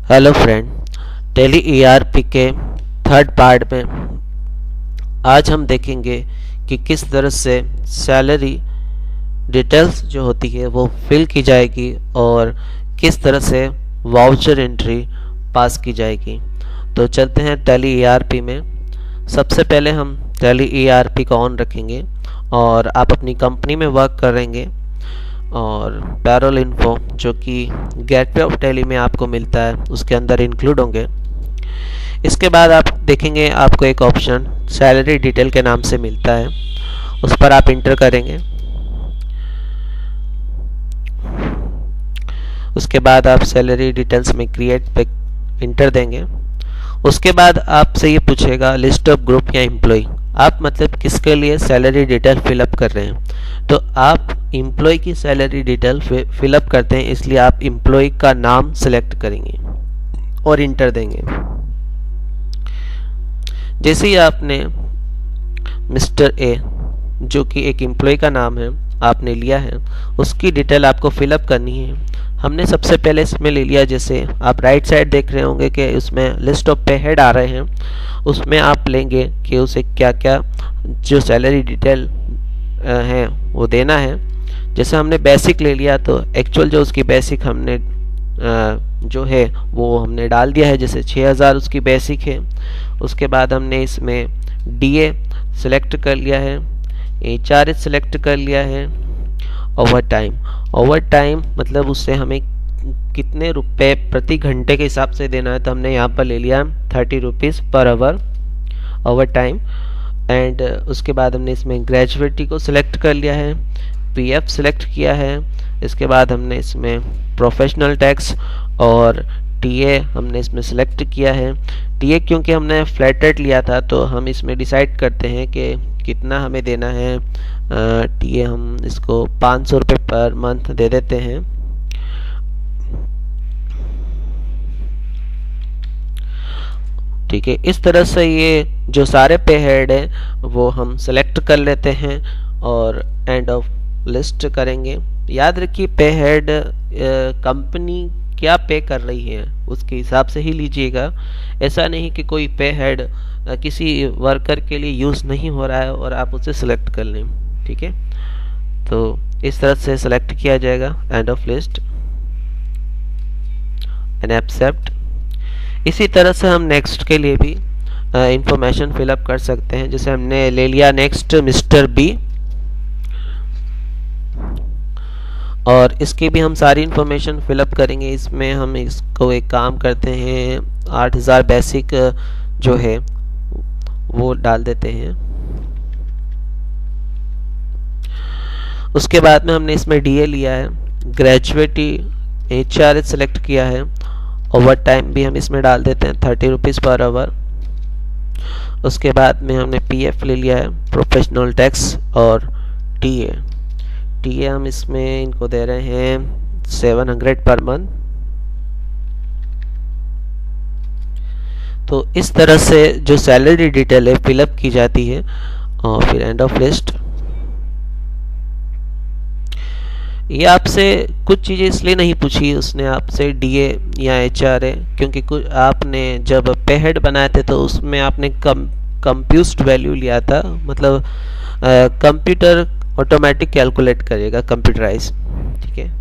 Hello friend. Tele ERP के third part में आज हम देखेंगे कि किस तरह से सैलरी डिटेल्स जो होती है वो फिल की जाएगी और किस तरह से वाउचर एंट्री पास की जाएगी। तो चलते हैं टेली ईआरपी में। सबसे पहले हम टेली ईआरपी को ऑन रखेंगे और आप अपनी कंपनी में वर्क करेंगे और पैरोल इन्फो जो कि गेटवे ऑफ टेली में आपको मिलता है उसके अंदर इंक्लूड होंगे। इसके बाद आप देखेंगे आपको एक ऑप्शन सैलरी डिटेल के नाम से मिलता है, उस पर आप इंटर करेंगे। उसके बाद आप सैलरी डिटेल्स में क्रिएट पे इंटर देंगे। उसके बाद आपसे ये पूछेगा लिस्ट ऑफ ग्रुप या एम्प्लॉय, आप मतलब किसके लिए सैलरी डिटेल फिलअप कर रहे हैं। तो आप एम्प्लॉय की सैलरी डिटेल फिलअप करते हैं, इसलिए आप एम्प्लॉय का नाम सेलेक्ट करेंगे और इंटर देंगे। जैसे ही आपने मिस्टर ए जो कि एक एम्प्लॉय का नाम है आपने लिया है, उसकी डिटेल आपको फिलअप करनी है। हमने सबसे पहले इसमें ले लिया, जैसे आप राइट साइड देख रहे होंगे कि उसमें लिस्ट ऑफ पे हेड आ रहे हैं, उसमें आप लेंगे कि उसे क्या क्या जो सैलरी डिटेल हैं वो देना है। जैसे हमने बेसिक ले लिया तो एक्चुअल जो उसकी बेसिक हमने जो है वो हमने डाल दिया है, जैसे 6000 उसकी बेसिक है। उसके बाद हमने इसमें डीए सेलेक्ट कर लिया है, एचआरएच सेलेक्ट कर लिया है। ओवर टाइम मतलब उससे हमें कितने रुपए प्रति घंटे के हिसाब से देना है, तो हमने यहाँ पर ले लिया 30 rupees per hour over time. And उसके बाद हमने इसमें ग्रेजुएटी को सिलेक्ट कर लिया है, पीएफ सिलेक्ट किया है। इसके बाद हमने इसमें प्रोफेशनल टैक्स और टीए हमने इसमें सिलेक्ट किया है। टीए क्योंकि हमने फ्लैट रेट लिया था तो हम इसमें डिसाइड करते हैं कि कितना हमें देना है। टीए हम इसको 500 रुपये पर मंथ दे देते हैं। ठीक है, इस तरह से ये जो सारे पे हेड है वो हम सेलेक्ट कर लेते हैं और एंड ऑफ लिस्ट करेंगे। याद रखिए पे हेड कंपनी क्या पे कर रही है उसके हिसाब से ही लीजिएगा। ऐसा नहीं कि कोई पे हेड किसी वर्कर के लिए यूज़ नहीं हो रहा है और आप उसे सिलेक्ट कर लें। ठीक है, तो इस तरह से सिलेक्ट किया जाएगा end of list and accept. इसी तरह से हम नेक्स्ट के लिए भी इंफॉर्मेशन फिलअप कर सकते हैं। जैसे हमने ले लिया नेक्स्ट मिस्टर बी और इसकी भी हम सारी इंफॉर्मेशन फिलअप करेंगे। इसमें हम इसको एक काम करते हैं 8000 बेसिक जो है वो डाल देते हैं। उसके बाद में हमने इसमें डीए लिया है, ग्रेजुएटी एचआरएच सेलेक्ट किया है, ओवर टाइम भी हम इसमें डाल देते हैं 30 रुपीज़ पर आवर। उसके बाद में हमने पीएफ ले लिया है, प्रोफेशनल टैक्स और टीए हम इसमें इनको दे रहे हैं 700 पर मंथ। तो इस तरह से जो सैलरी डिटेल है फिलअप की जाती है और फिर एंड ऑफ लिस्ट। ये आपसे कुछ चीज़ें इसलिए नहीं पूछी उसने आपसे डीए या एचआरए, क्योंकि कुछ आपने जब पे हेड बनाए थे तो उसमें आपने कंप्यूस्ड वैल्यू लिया था, मतलब कंप्यूटर ऑटोमेटिक कैलकुलेट करेगा, कंप्यूटराइज। ठीक है,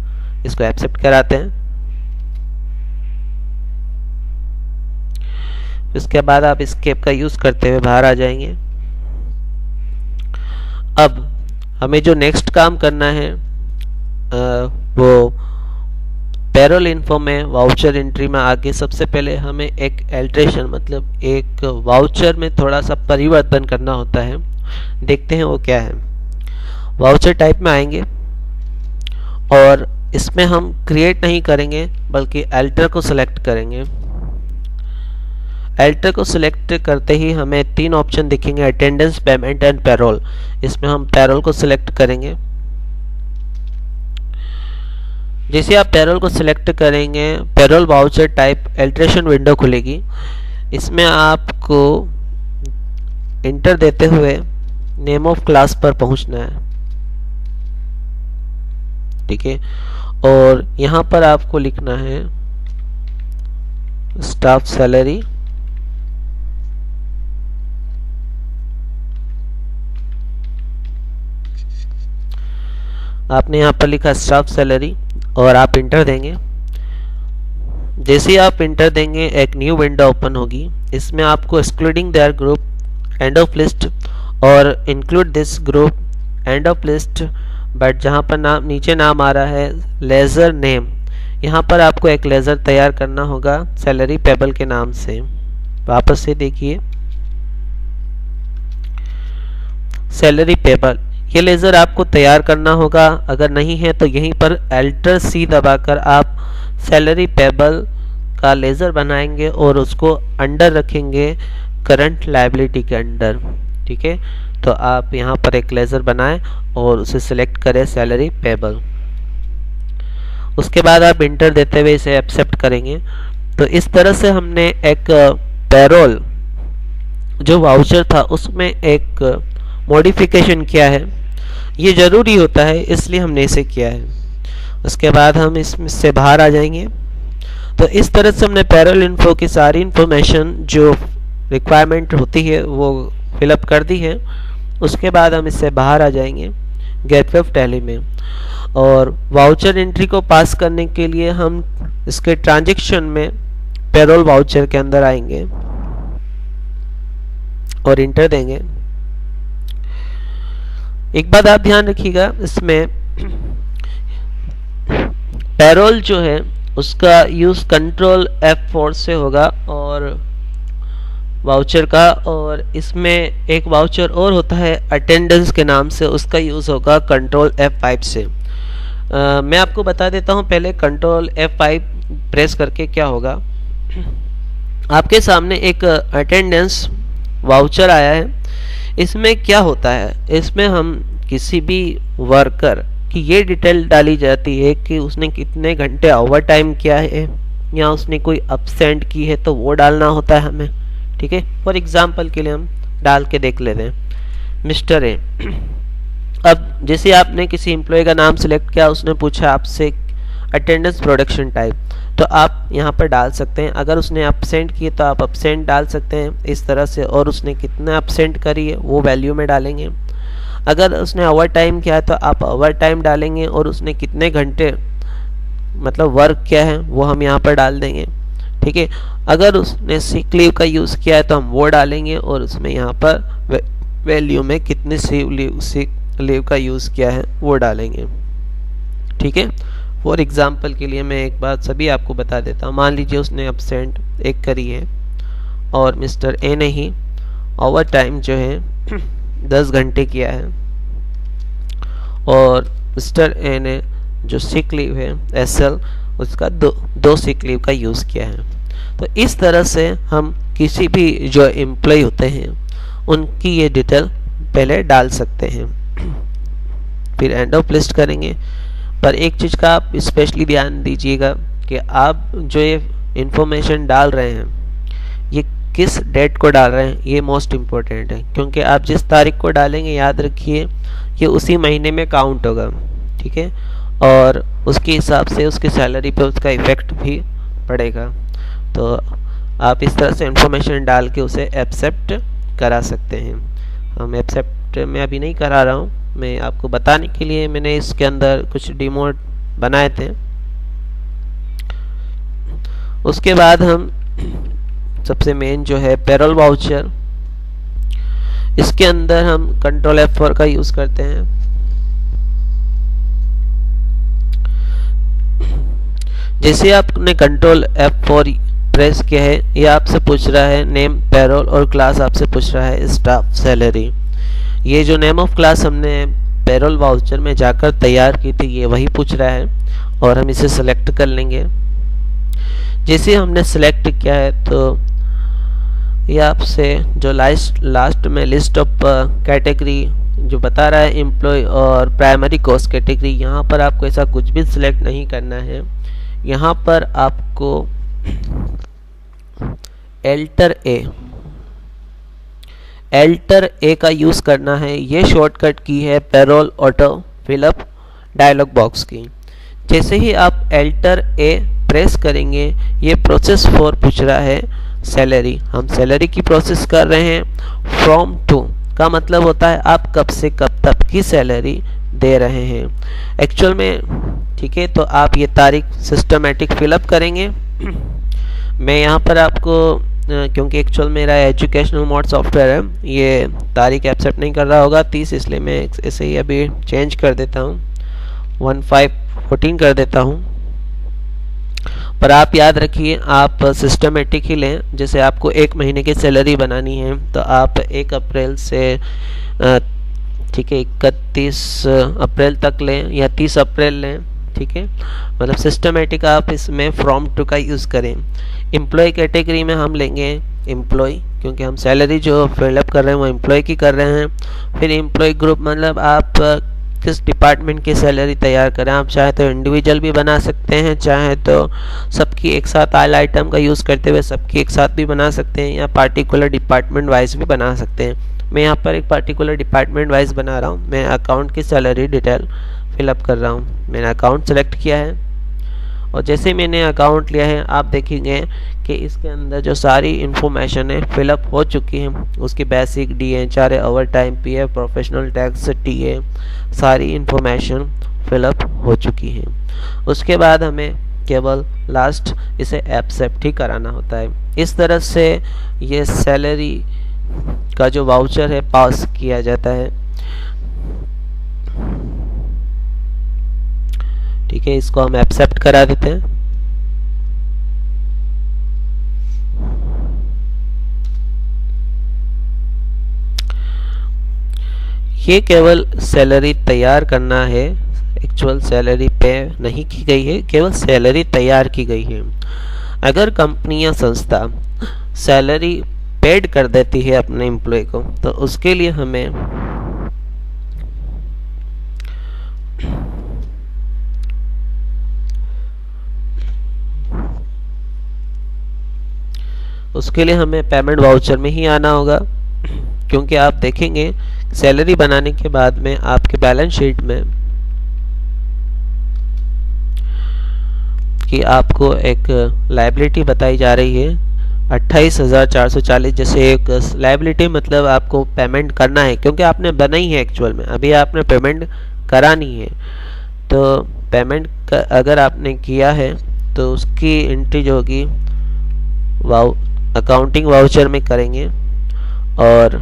इसको एक्सेप्ट कराते हैं। इसके बाद आप एस्केप का यूज़ करते हुए बाहर आ जाएंगे। अब हमें जो नेक्स्ट काम करना है वो पैरोल इन्फो में वाउचर एंट्री में आगे सबसे पहले हमें एक एल्ट्रेशन मतलब एक वाउचर में थोड़ा सा परिवर्तन करना होता है। देखते हैं वो क्या है। वाउचर टाइप में आएंगे और इसमें हम क्रिएट नहीं करेंगे बल्कि एल्टर को सिलेक्ट करेंगे। एल्टर को सिलेक्ट करते ही हमें 3 ऑप्शन दिखेंगे, अटेंडेंस, पेमेंट एंड पैरोल। इसमें हम पैरोल को सिलेक्ट करेंगे। जैसे आप पैरोल को सिलेक्ट करेंगे payroll voucher type alteration window खुलेगी। इसमें आपको इंटर देते हुए नेम ऑफ क्लास पर पहुंचना है। ठीक है, और यहाँ पर आपको लिखना है स्टाफ सैलरी, आपने यहाँ पर लिखा स्टाफ सैलरी और आप इंटर देंगे। जैसे ही आप इंटर देंगे एक न्यू विंडो ओपन होगी। इसमें आपको excluding their group, end of list और include this group, end of list, but जहाँ पर नाम नीचे नाम आ रहा है लेज़र नेम, यहाँ पर आपको एक लेज़र तैयार करना होगा सैलरी पेबल के नाम से। वापस से देखिए सैलरी पेबल, ये लेज़र आपको तैयार करना होगा। अगर नहीं है तो यहीं पर अल्टर सी दबाकर आप सैलरी पेबल का लेज़र बनाएंगे और उसको अंडर रखेंगे करंट लायबिलिटी के अंडर। ठीक है, तो आप यहाँ पर एक लेज़र बनाएं और उसे सिलेक्ट करें सैलरी पेबल। उसके बाद आप इंटर देते हुए इसे एक्सेप्ट करेंगे। तो इस तरह से हमने एक पेरोल जो वाउचर था उसमें एक मॉडिफिकेशन किया है। ये ज़रूरी होता है इसलिए हमने इसे किया है। उसके बाद हम इसमें से बाहर आ जाएंगे। तो इस तरह से हमने पेरोल इन्फो की सारी इन्फॉर्मेशन जो रिक्वायरमेंट होती है वो फिलअप कर दी है। उसके बाद हम इससे बाहर आ जाएंगे गेटवे ऑफ टैली में, और वाउचर एंट्री को पास करने के लिए हम इसके ट्रांजैक्शन में पेरोल वाउचर के अंदर आएंगे और इंटर देंगे। एक बात आप ध्यान रखिएगा, इसमें पेरोल जो है उसका यूज़ कंट्रोल F4 से होगा और वाउचर का, और इसमें एक वाउचर और होता है अटेंडेंस के नाम से, उसका यूज़ होगा कंट्रोल F5 से। मैं आपको बता देता हूं पहले कंट्रोल F5 प्रेस करके क्या होगा। आपके सामने एक अटेंडेंस वाउचर आया है। इसमें क्या होता है, इसमें हम किसी भी वर्कर की ये डिटेल डाली जाती है कि उसने कितने घंटे ओवर टाइम किया है या उसने कोई अपसेंट की है तो वो डालना होता है हमें। ठीक है, फॉर एग्जांपल के लिए हम डाल के देख लेते हैं मिस्टर ए। अब जैसे आपने किसी एम्प्लॉय का नाम सेलेक्ट किया, उसने पूछा आपसे अटेंडेंस प्रोडक्शन टाइप, तो आप यहाँ पर डाल सकते हैं। अगर उसने अपसेंट किए तो आप अपसेंट डाल सकते हैं इस तरह से, और उसने कितना अपसेंट करी है वो वैल्यू में डालेंगे। अगर उसने ओवर टाइम किया है तो आप ओवर टाइम डालेंगे, और उसने कितने घंटे मतलब वर्क किया है वो हम यहाँ पर डाल देंगे। ठीक है, अगर उसने सिक लीव का यूज़ किया है तो हम वो डालेंगे, और उसमें यहाँ पर वैल्यू में कितने सिक लीव का यूज़ किया है वो डालेंगे। ठीक है, फॉर एग्जांपल के लिए मैं एक बात सभी आपको बता देता हूँ। मान लीजिए उसने अपसेंट एक करी है और मिस्टर ए ने ही ओवर टाइम जो है 10 घंटे किया है, और मिस्टर ए ने जो सिक लीव है SL उसका दो सिक लीव का यूज़ किया है। तो इस तरह से हम किसी भी जो एम्प्लॉय होते हैं उनकी ये डिटेल पहले डाल सकते हैं। फिर एंड ऑफ लिस्ट करेंगे। पर एक चीज़ का आप स्पेशली ध्यान दीजिएगा कि आप जो ये इंफॉर्मेशन डाल रहे हैं ये किस डेट को डाल रहे हैं, ये मोस्ट इम्पोर्टेंट है, क्योंकि आप जिस तारीख को डालेंगे याद रखिए ये उसी महीने में काउंट होगा। ठीक है, और उसके हिसाब से उसकी सैलरी पे उसका इफ़ेक्ट भी पड़ेगा। तो आप इस तरह से इंफॉर्मेशन डाल के उसे एक्सेप्ट करा सकते हैं। हम एक्सेप्ट में अभी नहीं करा रहा हूँ, मैं आपको बताने के लिए मैंने इसके अंदर कुछ डिमोट बनाए थे। उसके बाद हम सबसे मेन जो है पेरोल वाउचर, इसके अंदर हम कंट्रोल F4 का यूज़ करते हैं। जैसे आपने कंट्रोल F4 प्रेस किया है, ये आपसे पूछ रहा है नेम पेरोल, और क्लास आपसे पूछ रहा है स्टाफ सैलरी। ये जो नेम ऑफ क्लास हमने पेरोल वाउचर में जाकर तैयार की थी ये वही पूछ रहा है, और हम इसे सेलेक्ट कर लेंगे। जैसे हमने सेलेक्ट किया है तो ये आपसे जो लास्ट में लिस्ट ऑफ कैटेगरी जो बता रहा है एम्प्लॉय और प्राइमरी कॉस्ट कैटेगरी, यहाँ पर आपको ऐसा कुछ भी सिलेक्ट नहीं करना है। यहाँ पर आपको एल्टर ए का यूज़ करना है। ये शॉर्टकट की है payroll auto fill up dialogue box की। जैसे ही आप एल्टर ए प्रेस करेंगे, ये प्रोसेस 4 पूछ रहा है सैलरी। हम सैलरी की प्रोसेस कर रहे हैं। फ्रॉम टू का मतलब होता है आप कब से कब तक की सैलरी दे रहे हैं एक्चुअल में। ठीक है, तो आप ये तारीख सिस्टमेटिक फिलअप करेंगे। मैं यहाँ पर आपको क्योंकि एक्चुअल मेरा एजुकेशनल मोड सॉफ्टवेयर है, ये तारीख एक्सेप्ट नहीं कर रहा होगा 30, इसलिए मैं इसे ही अभी चेंज कर देता हूँ, 1514 कर देता हूँ। पर आप याद रखिए आप सिस्टमेटिक ही लें। जैसे आपको 1 महीने की सैलरी बनानी है तो आप 1 अप्रैल से ठीक है 31 अप्रैल तक लें या 30 अप्रैल लें। ठीक है, मतलब सिस्टमेटिक आप इसमें फ्रॉम टू का यूज़ करें। एम्प्लॉय कैटेगरी में हम लेंगे एम्प्लॉय, क्योंकि हम सैलरी जो फिलअप कर रहे हैं वो एम्प्लॉय की कर रहे हैं। फिर एम्प्लॉय ग्रुप मतलब आप किस डिपार्टमेंट की सैलरी तैयार करें। आप चाहे तो इंडिविजुअल भी बना सकते हैं, चाहे तो सबकी एक साथ ऑल आइटम का यूज़ करते हुए सबकी एक साथ भी बना सकते हैं, या पार्टिकुलर डिपार्टमेंट वाइज भी बना सकते हैं। मैं यहाँ पर एक पार्टिकुलर डिपार्टमेंट वाइज बना रहा हूँ। मैं अकाउंट की सैलरी डिटेल फिलअप कर रहा हूँ। मैंने अकाउंट सेलेक्ट किया है और जैसे मैंने अकाउंट लिया है आप देखेंगे कि इसके अंदर जो सारी इन्फॉर्मेशन है फिलअप हो चुकी है। उसकी basic DHR, over time, PF, professional tax, TA, सारी इन्फॉर्मेशन फिलअप हो चुकी है। उसके बाद हमें केवल लास्ट इसे एक्सेप्ट ही कराना होता है। इस तरह से ये सैलरी का जो वाउचर है पास किया जाता है। ठीक है, इसको हम एक्सेप्ट करा देते हैं। ये केवल सैलरी तैयार करना है, एक्चुअल सैलरी पे नहीं की गई है, केवल सैलरी तैयार की गई है। अगर कंपनी या संस्था सैलरी पेड कर देती है अपने एम्प्लॉय को तो उसके लिए हमें पेमेंट वाउचर में ही आना होगा। क्योंकि आप देखेंगे सैलरी बनाने के बाद में आपके बैलेंस शीट में कि आपको एक लायबिलिटी बताई जा रही है 28,440। जैसे एक लायबिलिटी मतलब आपको पेमेंट करना है, क्योंकि आपने बनाई है एक्चुअल में, अभी आपने पेमेंट करानी है। तो पेमेंट अगर आपने किया है तो उसकी एंट्री जो होगी अकाउंटिंग वाउचर में करेंगे और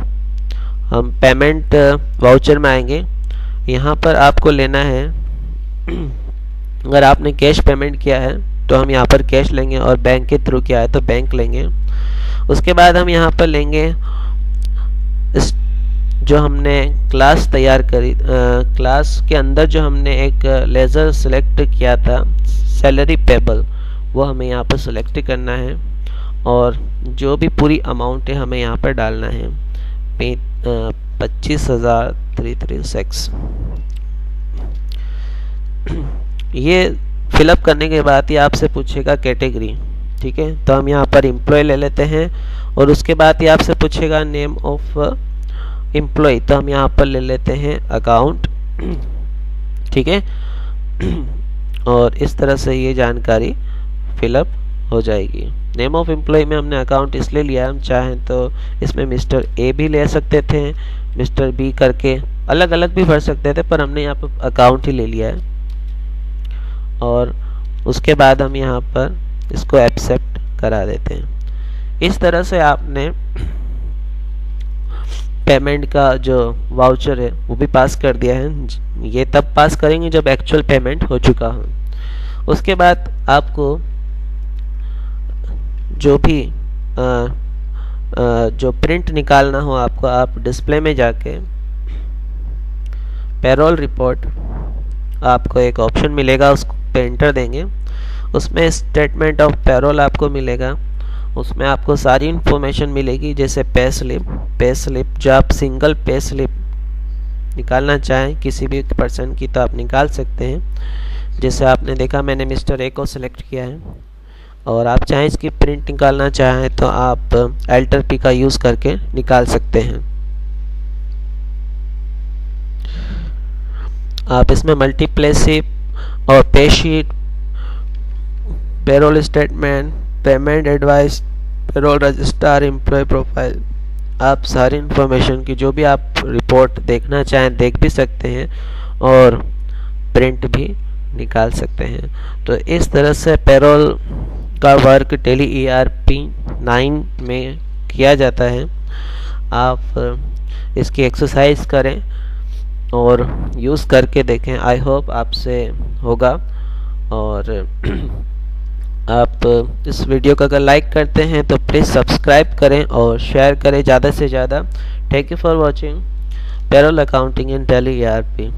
हम पेमेंट वाउचर में आएंगे। यहाँ पर आपको लेना है अगर आपने कैश पेमेंट किया है तो हम यहाँ पर कैश लेंगे और बैंक के थ्रू किया है तो बैंक लेंगे। उसके बाद हम यहाँ पर लेंगे इस जो हमने क्लास तैयार करी, क्लास के अंदर जो हमने एक लेज़र सेलेक्ट किया था सैलरी पेबल, वो हमें यहाँ पर सेलेक्ट करना है और जो भी पूरी अमाउंट है हमें यहाँ पर डालना है 25,336। ये फिलअप करने के बाद ही आपसे पूछेगा कैटेगरी। ठीक है, तो हम यहाँ पर एम्प्लॉय ले लेते हैं और उसके बाद ही आपसे पूछेगा नेम ऑफ एम्प्लॉय, तो हम यहाँ पर ले लेते हैं अकाउंट। ठीक है, और इस तरह से ये जानकारी फिलअप हो जाएगी। नेम ऑफ एम्प्लॉय में हमने अकाउंट इसलिए लिया, हम चाहें तो इसमें मिस्टर ए भी ले सकते थे, मिस्टर बी करके अलग अलग भी भर सकते थे, पर हमने यहाँ पर अकाउंट ही ले लिया है। और उसके बाद हम यहाँ पर इसको एक्सेप्ट करा देते हैं। इस तरह से आपने पेमेंट का जो वाउचर है वो भी पास कर दिया है। ये तब पास करेंगे जब एक्चुअल पेमेंट हो चुका हो। उसके बाद आपको जो भी जो प्रिंट निकालना हो आपको, आप डिस्प्ले में जाके पेरोल रिपोर्ट, आपको एक ऑप्शन मिलेगा, उसको पे एंटर देंगे। उसमें स्टेटमेंट ऑफ पेरोल आपको मिलेगा, उसमें आपको सारी इन्फॉर्मेशन मिलेगी, जैसे पे स्लिप जो आप सिंगल पे स्लिप निकालना चाहें किसी भी पर्सन की तो आप निकाल सकते हैं। जैसे आपने देखा मैंने मिस्टर ए को सिलेक्ट किया है, और आप चाहें इसकी प्रिंट निकालना चाहें तो आप अल्टर पी का यूज़ करके निकाल सकते हैं। आप इसमें मल्टीप्ले स्लिप और pay sheet payroll statement, payment advice, payroll register, employee profile. आप सारी इन्फॉर्मेशन की जो भी आप रिपोर्ट देखना चाहें देख भी सकते हैं और प्रिंट भी निकाल सकते हैं। तो इस तरह से पेरोल का वर्क टैली ERP 9 में किया जाता है। आप इसकी एक्सरसाइज करें और यूज़ करके देखें। आई होप आपसे होगा। और आप इस वीडियो को अगर लाइक करते हैं तो प्लीज़ सब्सक्राइब करें और शेयर करें ज़्यादा से ज़्यादा। Thank you for watching payroll accounting in tally ERP।